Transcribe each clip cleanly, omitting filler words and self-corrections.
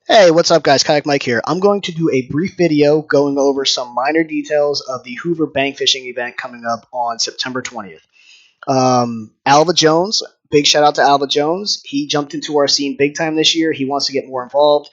Hey, what's up guys? Kayak Mike here. I'm going to do a brief video going over some minor details of the Hoover bank fishing event coming up on September 20th. Alva Jones, big shout out to Alva Jones. He jumped into our scene big time this year. He wants to get more involved.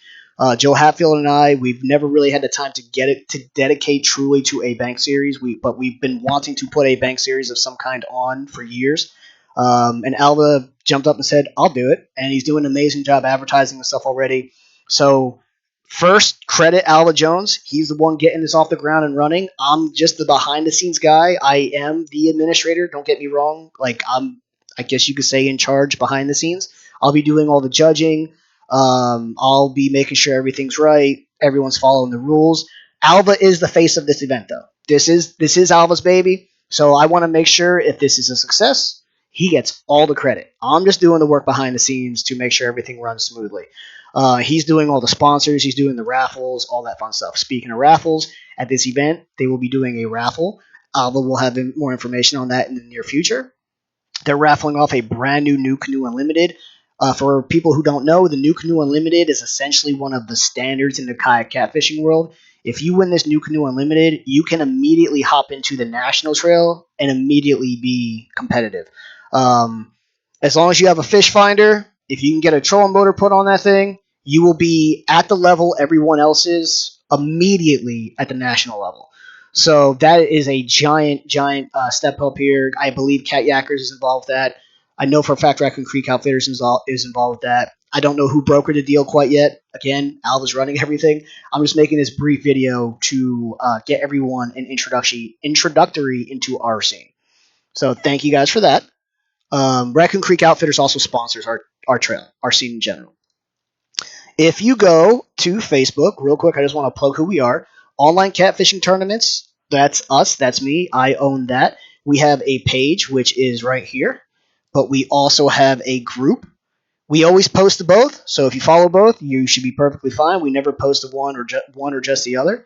Joe Hatfield and I, we've never really had the time to get it to dedicate truly to a bank series. But we've been wanting to put a bank series of some kind on for years. And Alva jumped up and said, "I'll do it," and he's doing an amazing job advertising and stuff already. So first, credit Alva Jones. He's the one getting this off the ground and running. I'm just the behind the scenes guy. I am the administrator. Don't get me wrong. I guess you could say, in charge behind the scenes. I'll be doing all the judging. I'll be making sure everything's right. Everyone's following the rules. Alva is the face of this event, though. This is Alva's baby. So I want to make sure if this is a success, he gets all the credit. I'm just doing the work behind the scenes to make sure everything runs smoothly. He's doing all the sponsors. He's doing the raffles, all that fun stuff. Speaking of raffles, at this event, they will be doing a raffle. Alva will have more information on that in the near future. They're raffling off a brand new Canoe Unlimited. For people who don't know, the new Canoe Unlimited is essentially one of the standards in the kayak catfishing world. If you win this new Canoe Unlimited, you can immediately hop into the national trail and immediately be competitive. Um, as long as you have a fish finder, if you can get a trolling motor put on that thing, you will be at the level everyone else is immediately at the national level. So that is a giant step up here. I believe Cat Yackers is involved with that. I know for a fact Raccoon Creek Outfitters is involved with that. I don't know who brokered the deal quite yet. Again, Alva's running everything. I'm just making this brief video to get everyone an introductory into our scene. So thank you guys for that. Raccoon Creek Outfitters also sponsors our trail, our scene in general. If you go to Facebook, real quick, I just want to plug who we are. Online catfishing tournaments, that's us, that's me. I own that. We have a page, which is right here, but we also have a group. We always post to both, so if you follow both, you should be perfectly fine. We never post to one or just the other.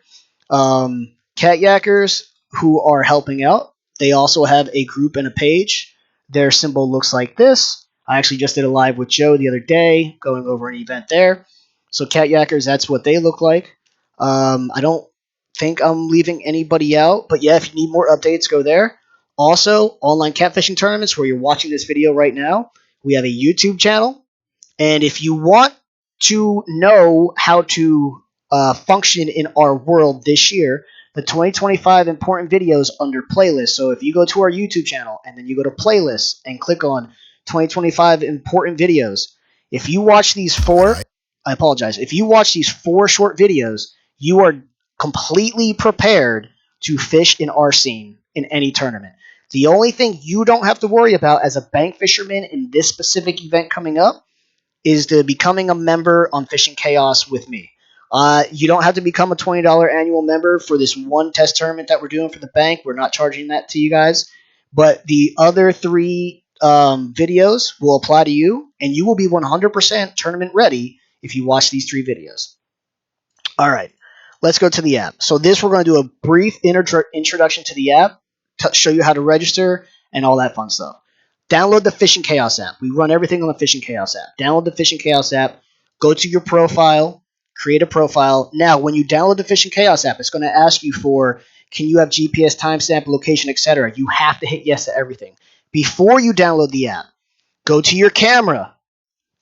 Cat Yackers, who are helping out, they also have a group and a page. Their symbol looks like this. I actually just did a live with Joe the other day, going over an event there. So Cat Yackers, that's what they look like. I don't think I'm leaving anybody out, but yeah, if you need more updates, go there. Also, online catfishing tournaments, where you're watching this video right now, we have a YouTube channel. And if you want to know how to function in our world this year, the 2025 important videos under playlist. So if you go to our YouTube channel and then you go to playlists and click on 2025 important videos, if you watch these four, I apologize. If you watch these four short videos, you are completely prepared to fish in our scene in any tournament. The only thing you don't have to worry about as a bank fisherman in this specific event coming up is to becoming a member on Fishing Chaos with me. You don't have to become a $20 annual member for this one test tournament that we're doing for the bank. We're not charging that to you guys. But the other three videos will apply to you, and you will be 100% tournament ready if you watch these three videos. All right, let's go to the app. So this, we're going to do a brief introduction to the app, show you how to register, and all that fun stuff. Download the Fishing Chaos app. We run everything on the Fishing Chaos app. Download the Fishing Chaos app. Go to your profile. Create a profile. Now, when you download the Fishing Chaos app, it's going to ask you for, can you have GPS, timestamp, location, etc. You have to hit yes to everything. Before you download the app, go to your camera.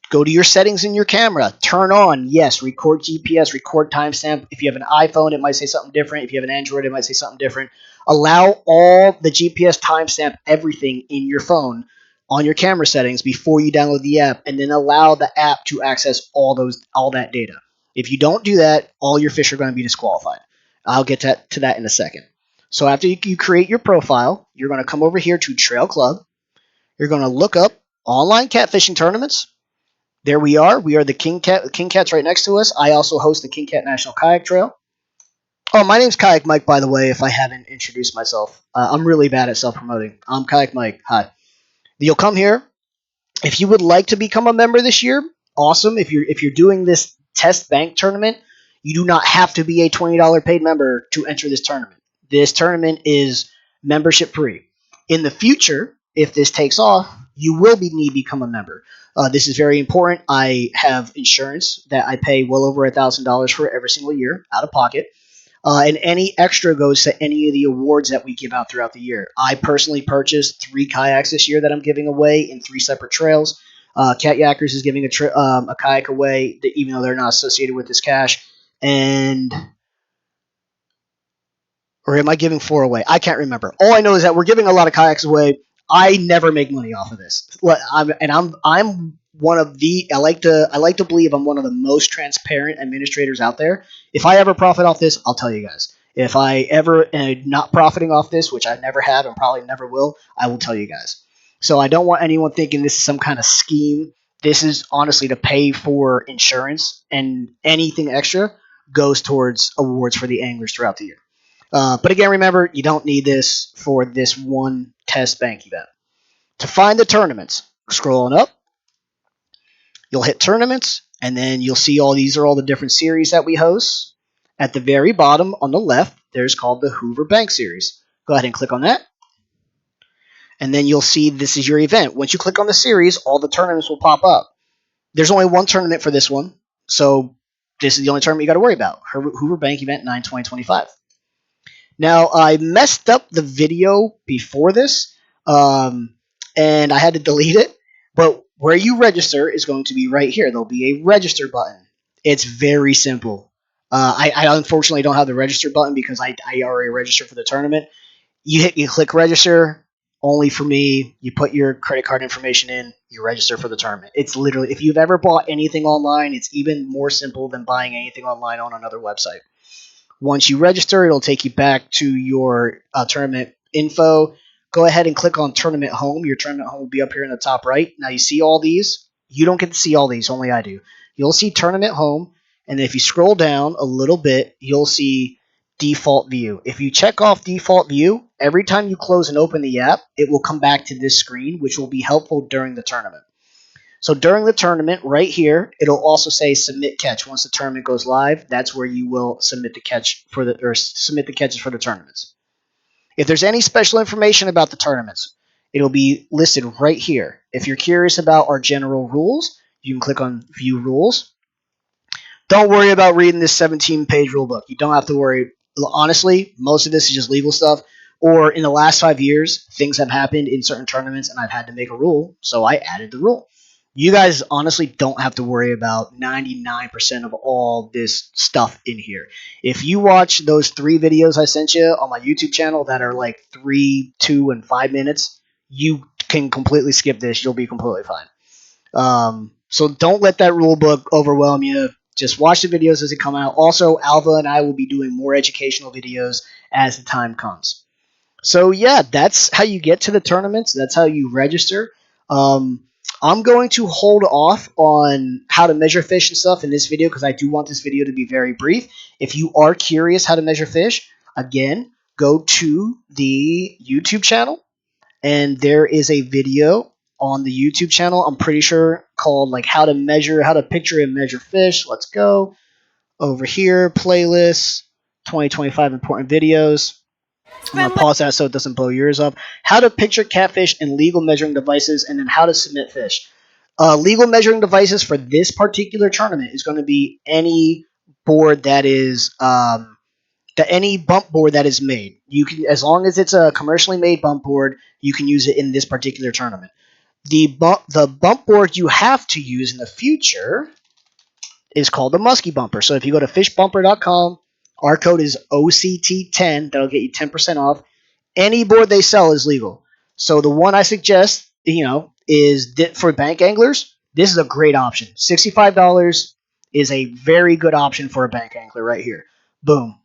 Go to your settings in your camera. Turn on, yes, record GPS, record timestamp. If you have an iPhone, it might say something different. If you have an Android, it might say something different. Allow all the GPS, timestamp, everything in your phone on your camera settings before you download the app, and then allow the app to access all that data. If you don't do that, all your fish are going to be disqualified. I'll get to that in a second. So after you create your profile, you're going to come over here to Trail Club. You're going to look up online catfishing tournaments. There we are. We are the King Cat. King Cat's right next to us. I also host the King Cat National Kayak Trail. Oh, my name's Kayak Mike, by the way, if I haven't introduced myself. I'm really bad at self-promoting. I'm Kayak Mike. Hi. You'll come here. If you would like to become a member this year, awesome. If you're doing this test bank tournament, you do not have to be a $20 paid member to enter this tournament. This tournament is membership free. In the future, if this takes off, you will need to become a member. This is very important. I have insurance that I pay well over $1,000 for every single year out of pocket. And any extra goes to any of the awards that we give out throughout the year. I personally purchased 3 kayaks this year that I'm giving away in 3 separate trails. Cat Yackers is giving a kayak away, even though they're not associated with this cash. And or am I giving 4 away? I can't remember. All I know is that we're giving a lot of kayaks away. I never make money off of this. I'm one of the I like to believe I'm one of the most transparent administrators out there. If I ever profit off this, I'll tell you guys. If I ever am not profiting off this, which I never have and probably never will, I will tell you guys. So I don't want anyone thinking this is some kind of scheme. This is honestly to pay for insurance, and anything extra goes towards awards for the anglers throughout the year. But again, remember, you don't need this for this one test bank event. To find the tournaments, scrolling up, you'll hit tournaments, and then you'll see these are all the different series that we host. At the very bottom on the left, there's called the Hoover Bank Series. Go ahead and click on that. And then you'll see this is your event. Once you click on the series, all the tournaments will pop up. There's only one tournament for this one, so this is the only tournament you got to worry about. Hoover Bank Event 9/2025. Now, I messed up the video before this, and I had to delete it. But where you register is going to be right here. There'll be a register button. It's very simple. I unfortunately don't have the register button because I already registered for the tournament. You click register. Only for me. You put your credit card information in. You register for the tournament. It's literally, if you've ever bought anything online, it's even more simple than buying anything online on another website. Once you register, it'll take you back to your tournament info. Go ahead and click on Tournament Home. Your Tournament Home will be up here in the top right. Now you see all these. You don't get to see all these, only I do. You'll see Tournament Home, and if you scroll down a little bit, you'll see Default View. If you check off Default View, every time you close and open the app, it will come back to this screen, which will be helpful during the tournament. So during the tournament, right here, it'll also say submit catch. Once the tournament goes live, that's where you will submit the catch submit the catches for the tournaments. If there's any special information about the tournaments, it'll be listed right here. If you're curious about our general rules, you can click on View Rules. Don't worry about reading this 17-page rule book. You don't have to worry. Honestly, most of this is just legal stuff. Or in the last 5 years, things have happened in certain tournaments, and I've had to make a rule, so I added the rule. You guys honestly don't have to worry about 99% of all this stuff in here. If you watch those 3 videos I sent you on my YouTube channel that are like 3, 2, and 5 minutes, you can completely skip this. You'll be completely fine. So don't let that rule book overwhelm you. Just watch the videos as they come out. Also, Alva and I will be doing more educational videos as the time comes. So yeah, that's how you get to the tournaments. That's how you register. I'm going to hold off on how to measure fish and stuff in this video because I do want this video to be very brief. If you are curious how to measure fish, again, go to the YouTube channel, and there is a video on the YouTube channel, I'm pretty sure, called like how to picture and measure fish. Let's go over here, playlists, 2025 important videos. I'm going to pause that so it doesn't blow yours up. How to picture catfish and legal measuring devices, and then how to submit fish. Legal measuring devices for this particular tournament is going to be any board that is any bump board that is made. You can, as long as it's a commercially made bump board, you can use it in this particular tournament. The bump board you have to use in the future is called the Muskie Bumper. So if you go to fishbumper.com, our code is OCT10. That'll get you 10% off. Any board they sell is legal. So the one I suggest, is for bank anglers. This is a great option. $65 is a very good option for a bank angler right here. Boom.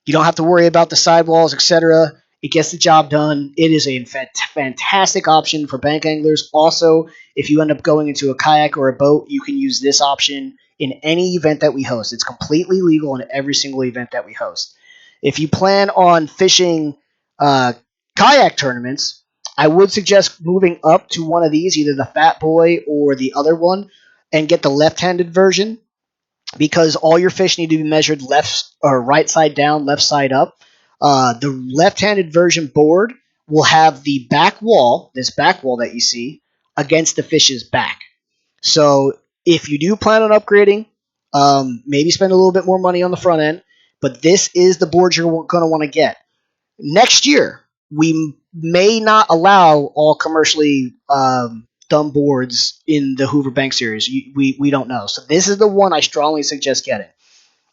You don't have to worry about the sidewalls, etc. It gets the job done. It is a fantastic option for bank anglers. Also, if you end up going into a kayak or a boat, you can use this option in any event that we host. It's completely legal in every single event that we host. If you plan on fishing kayak tournaments, I would suggest moving up to one of these, either the Fat Boy or the other one, and get the left-handed version, because all your fish need to be measured left or right side down, left side up. The left-handed version board will have the back wall, this back wall that you see, against the fish's back. So if you do plan on upgrading, maybe spend a little bit more money on the front end. But this is the board you're going to want to get. Next year, we may not allow all commercially done boards in the Hoover Bank series. We don't know. So this is the one I strongly suggest getting.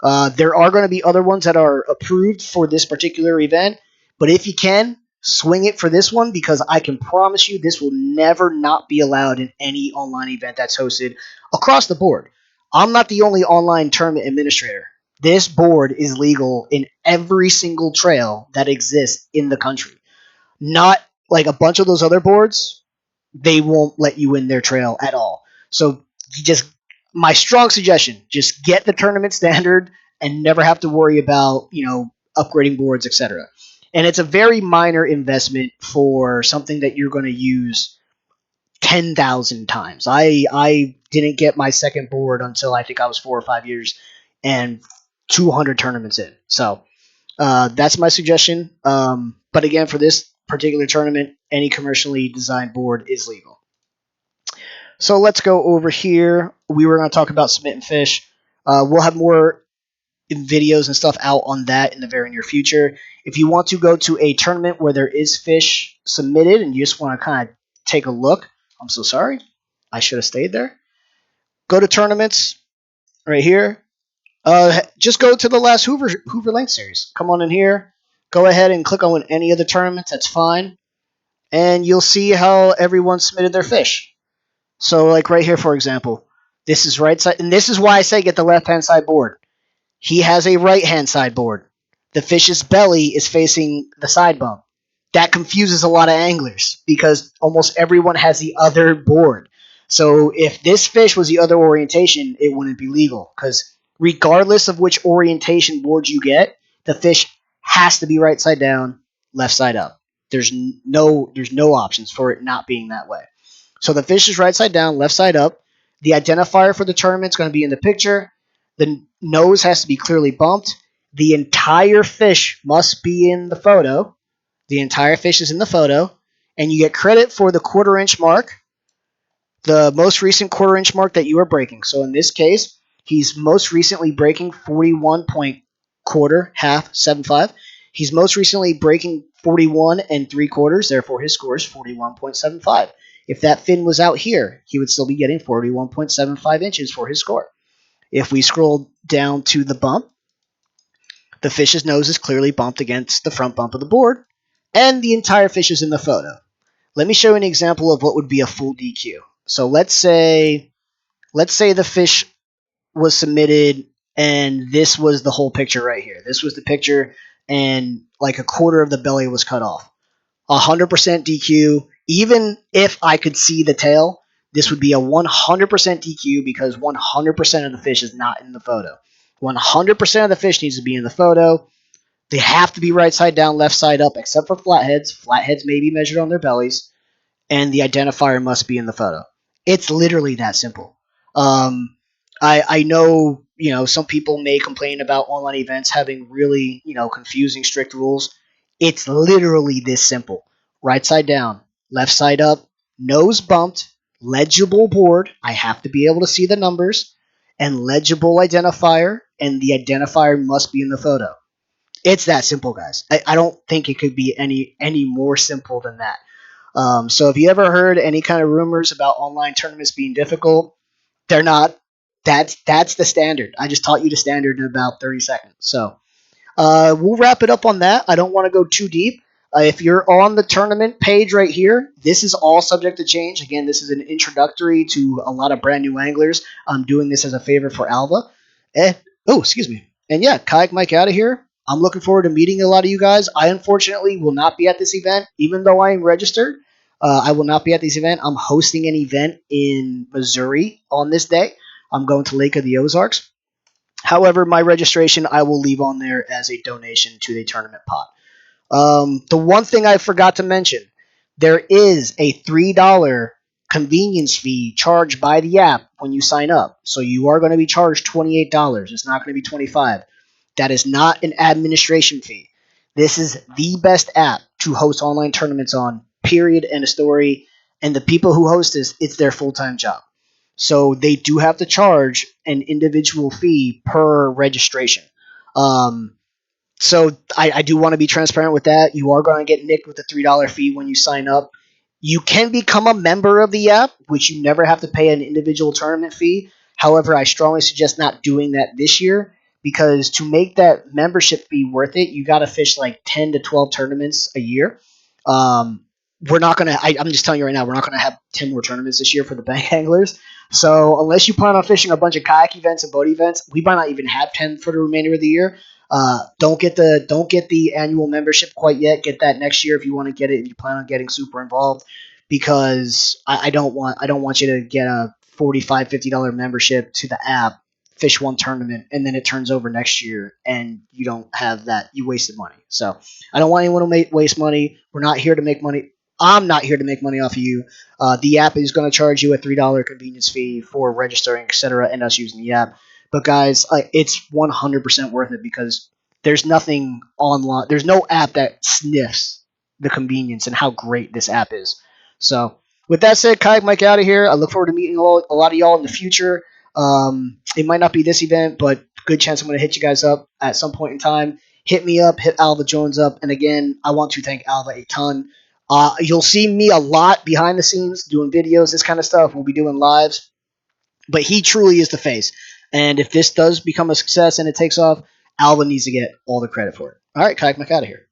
There are going to be other ones that are approved for this particular event, but if you can, swing it for this one because I can promise you this will never not be allowed in any online event that's hosted across the board. I'm not the only online tournament administrator. This board is legal in every single trail that exists in the country. Not like a bunch of those other boards, they won't let you in their trail at all. So just my strong suggestion, just get the tournament standard and never have to worry about, upgrading boards, etc. And it's a very minor investment for something that you're going to use 10,000 times. I didn't get my second board until I think I was 4 or 5 years and 200 tournaments in. So that's my suggestion. But again, for this particular tournament, any commercially designed board is legal. So let's go over here. We were going to talk about submit and fish. We'll have more videos and stuff out on that in the very near future. If you want to go to a tournament where there is fish submitted and you just want to kind of take a look, I'm so sorry. I should have stayed there. Go to tournaments right here. Just go to the last Hoover Link series. Come on in here. Go ahead and click on any of the tournaments. That's fine. And you'll see how everyone submitted their fish. So, like right here, for example, this is right side, and this is why I say get the left-hand side board. He has a right-hand side board. The fish's belly is facing the side bump. That confuses a lot of anglers because almost everyone has the other board. So if this fish was the other orientation, it wouldn't be legal because regardless of which orientation board you get, the fish has to be right side down, left side up. There's no options for it not being that way. So the fish is right side down, left side up. The identifier for the tournament is going to be in the picture. The nose has to be clearly bumped. The entire fish must be in the photo. The entire fish is in the photo. And you get credit for the quarter-inch mark, the most recent quarter-inch mark that you are breaking. So in this case, he's most recently breaking 41 point quarter, half, 7.5. He's most recently breaking 41 and 3/4, therefore his score is 41.75. If that fin was out here, he would still be getting 41.75 inches for his score. If we scroll down to the bump, the fish's nose is clearly bumped against the front bump of the board, and the entire fish is in the photo. Let me show you an example of what would be a full DQ. So let's say the fish was submitted and this was the whole picture right here. This was the picture and like a quarter of the belly was cut off. 100% DQ. Even if I could see the tail, this would be a 100% DQ because 100% of the fish is not in the photo. 100% of the fish needs to be in the photo. They have to be right side down, left side up, except for flatheads. Flatheads may be measured on their bellies, and the identifier must be in the photo. It's literally that simple. I know some people may complain about online events having really confusing strict rules. It's literally this simple: right side down, left side up, nose bumped, legible board. I have to be able to see the numbers, and legible identifier, and the identifier must be in the photo. It's that simple, guys. I don't think it could be any more simple than that. So if you ever heard any kind of rumors about online tournaments being difficult, they're not. That's the standard. I just taught you the standard in about 30 seconds. So we'll wrap it up on that. I don't want to go too deep. If you're on the tournament page right here, this is all subject to change. Again, this is an introductory to a lot of brand new anglers. I'm doing this as a favor for Alva. Excuse me. And yeah, Kayak Mike out of here. I'm looking forward to meeting a lot of you guys. I unfortunately will not be at this event, even though I am registered. I will not be at this event. I'm hosting an event in Missouri on this day. I'm going to Lake of the Ozarks. However, my registration I will leave on there as a donation to the tournament pot. The one thing I forgot to mention, there is a $3 convenience fee charged by the app when you sign up. So you are going to be charged $28. It's not going to be $25. That is not an administration fee. This is the best app to host online tournaments on, period, end of story. And the people who host this, it's their full-time job. So they do have to charge an individual fee per registration. Um, so I do want to be transparent with that. You are going to get nicked with a $3 fee when you sign up. You can become a member of the app, which you never have to pay an individual tournament fee. However, I strongly suggest not doing that this year because to make that membership fee worth it, you got to fish like 10 to 12 tournaments a year. Um, we're not going to, I'm just telling you right now, we're not going to have 10 more tournaments this year for the bank anglers. So unless you plan on fishing a bunch of kayak events and boat events, we might not even have 10 for the remainder of the year. Don't get the annual membership quite yet. Get that next year if you want to get it. If you plan on getting super involved, because I don't want you to get a $45-$50 membership to the app, fish one tournament, and then it turns over next year and you don't have that. You wasted money. So I don't want anyone to waste money. We're not here to make money. I'm not here to make money off of you. The app is going to charge you a $3 convenience fee for registering, etc., and us using the app. But guys, it's 100% worth it because there's nothing online. There's no app that sniffs the convenience and how great this app is. So, with that said, Kayak Mike out of here. I look forward to meeting a lot of y'all in the future. It might not be this event, but good chance I'm going to hit you guys up at some point in time. Hit me up, hit Alva Jones up, and again, I want to thank Alva a ton. You'll see me a lot behind the scenes doing videos, this kind of stuff. We'll be doing lives, but he truly is the face. And if this does become a success and it takes off, Alva needs to get all the credit for it. All right, Kayak Mike out of here.